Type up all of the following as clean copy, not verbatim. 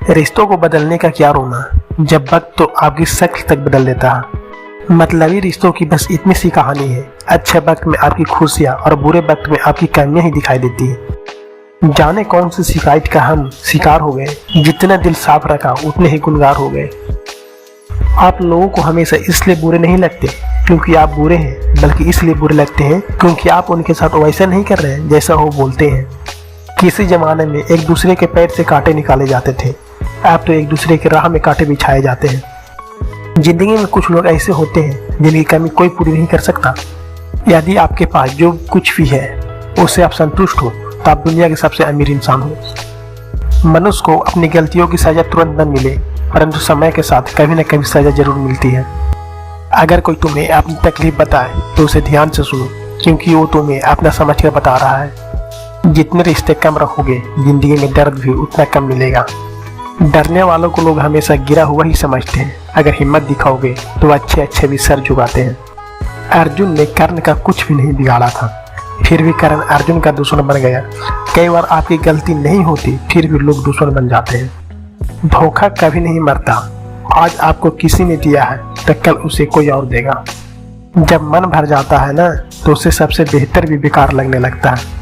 रिश्तों को बदलने का क्या रोना, जब वक्त तो आपकी शक्ल तक बदल देता है। मतलबी रिश्तों की बस इतनी सी कहानी है। अच्छे वक्त में आपकी खुशियाँ और बुरे वक्त में आपकी कमियां ही दिखाई देती है। जाने कौन सी शिकायत का हम शिकार हो गए, जितना दिल साफ रखा उतने ही गुनहगार हो गए। आप लोगों को हमेशा इसलिए बुरे नहीं लगते क्योंकि आप बुरे हैं, बल्कि इसलिए बुरे लगते हैं क्योंकि आप उनके साथ वैसा नहीं कर रहे हैं जैसा वो बोलते हैं। किसी जमाने में एक दूसरे के पैर से कांटे निकाले जाते थे, अब तो एक दूसरे के राह में कांटे बिछाए जाते हैं। जिंदगी में कुछ लोग ऐसे होते हैं जिनकी कमी कोई पूरी नहीं कर सकता। यदि आपके पास जो कुछ भी है उससे आप संतुष्ट हो तो आप दुनिया के सबसे अमीर इंसान हो। मनुष्य को अपनी गलतियों की सजा तुरंत न मिले, परंतु समय के साथ कभी न कभी सजा जरूर मिलती है। अगर कोई तुम्हें अपनी तकलीफ बताए तो उसे ध्यान से सुनो, क्योंकि वो तुम्हें अपना समझ कर बता रहा है। जितने रिश्ते कम रखोगे, जिंदगी में दर्द भी उतना कम मिलेगा। डरने वालों को लोग हमेशा गिरा हुआ ही समझते हैं। अगर हिम्मत दिखाओगे तो अच्छे भी सर झुकाते हैं। अर्जुन ने कर्ण का कुछ भी नहीं बिगाड़ा था, फिर भी कर्ण अर्जुन का दुश्मन बन गया। कई बार आपकी गलती नहीं होती, फिर भी लोग दुश्मन बन जाते हैं। धोखा कभी नहीं मरता। आज आपको किसी ने दिया है तो कल उसे कोई और देगा। जब मन भर जाता है ना, तो उसे सबसे बेहतर भी बेकार लगने लगता है।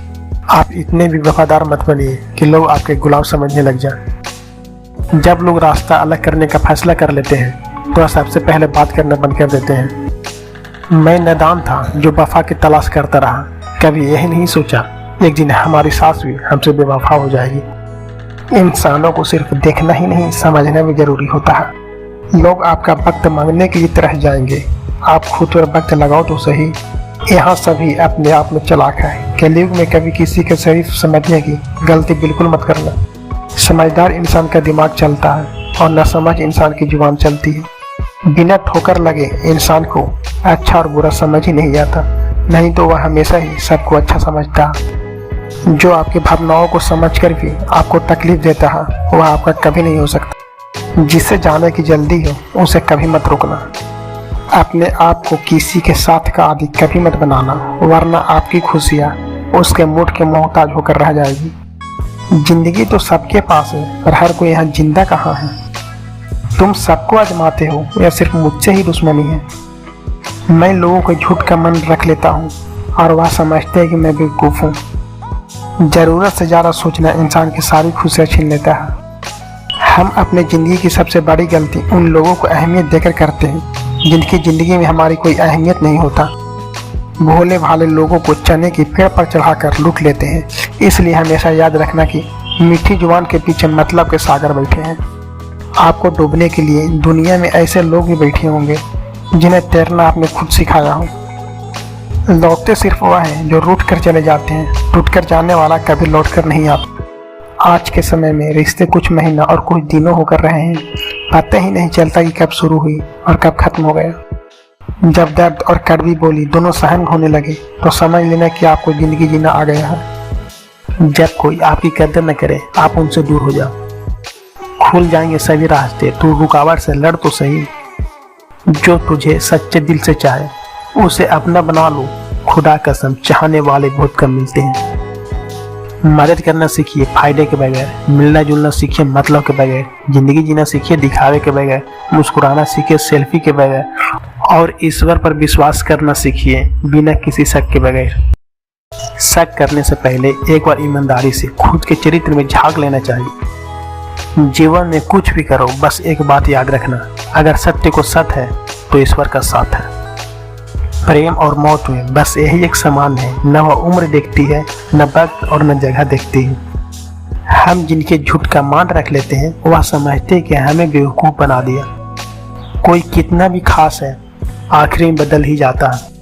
आप इतने भी वफादार मत बनिए कि लोग आपके गुलाम समझने लग जाएं। जब लोग रास्ता अलग करने का फैसला कर लेते हैं तो सबसे पहले बात करना बंद कर देते हैं। मैं नादान था जो वफा की तलाश करता रहा, कभी यही नहीं सोचा एक दिन हमारी सास भी हमसे बेवफा हो जाएगी। इंसानों को सिर्फ देखना ही नहीं, समझना भी जरूरी होता है। लोग आपका वक्त मांगने के लिए तरह जाएंगे, आप खुद पर वक्त लगाओ तो सही। यहाँ सभी अपने आप में चालाक है। कलयुग में कभी किसी के शरीफ समझने की गलती बिल्कुल मत करना। समझदार इंसान का दिमाग चलता है और नासमझ इंसान की जुबान चलती है। बिना ठोकर लगे इंसान को अच्छा और बुरा समझ ही नहीं आता, नहीं तो वह हमेशा ही सबको अच्छा समझता है। जो आपकी भावनाओं को समझकर भी आपको तकलीफ देता है, वह आपका कभी नहीं हो सकता। जिसे जाने की जल्दी हो उसे कभी मत रोकना। अपने आप को किसी के साथ का आदि कभी मत बनाना, वरना आपकी खुशियाँ उसके मूड के मोहताज होकर रह जाएगी। जिंदगी तो सबके पास है, पर हर कोई यहाँ जिंदा कहाँ है। तुम सबको आजमाते हो या सिर्फ मुझसे ही दुश्मनी है? मैं लोगों को झूठ का मन रख लेता हूँ और वह समझते हैं कि मैं बेवकूफ़ हूँ। ज़रूरत से ज़्यादा सोचना इंसान की सारी खुशियाँ छीन लेता है। हम अपने ज़िंदगी की सबसे बड़ी गलती उन लोगों को अहमियत देकर करते हैं जिनकी ज़िंदगी में हमारी कोई अहमियत नहीं होता। भोले भाले लोगों को चने की पेड़ पर चढ़ाकर लूट लेते हैं। इसलिए हमेशा याद रखना कि मीठी जुबान के पीछे मतलब के सागर बैठे हैं। आपको डूबने के लिए दुनिया में ऐसे लोग भी बैठे होंगे जिन्हें तैरना आपने खुद सिखाया हो। लौटते सिर्फ वह हैं जो रूठ कर चले जाते हैं, टूट कर जाने वाला कभी लौट कर नहीं आता। आज के समय में रिश्ते कुछ महीना और कुछ दिनों होकर रहे हैं, पता ही नहीं चलता कि कब शुरू हुई और कब खत्म हो गया। जब दर्द और कड़वी बोली दोनों सहन होने लगे तो समझ लेना कि आपको जिंदगी जीना आ गया है। जब कोई आपकी कदर न करे, आप उनसे दूर हो जाओ। खुल जाएंगे सभी रास्ते, तू रुकावट से लड़ तो सही। जो तुझे सच्चे दिल से चाहे उसे अपना बना लो। खुदा कसम, चाहने वाले बहुत कम मिलते हैं। मदद करना सीखिए फायदे के बगैर, मिलना जुलना सीखिए मतलब के बगैर, जिंदगी जीना सीखिए दिखावे के बगैर, मुस्कुराना सीखिए सेल्फी के बगैर, और ईश्वर पर विश्वास करना सीखिए बिना किसी शक के बगैर। शक करने से पहले एक बार ईमानदारी से खुद के चरित्र में झांक लेना चाहिए। जीवन में कुछ भी करो, बस एक बात याद रखना, अगर सत्य को सत्य है तो ईश्वर का साथ है। प्रेम और मौत में बस यही एक समान है, न वह उम्र देखती है, न वक्त और न जगह देखती है। हम जिनके झूठ का मान रख लेते हैं वह समझते हैं कि हमें बेवकूफ़ बना दिया। कोई कितना भी खास है, आखिरी में बदल ही जाता है।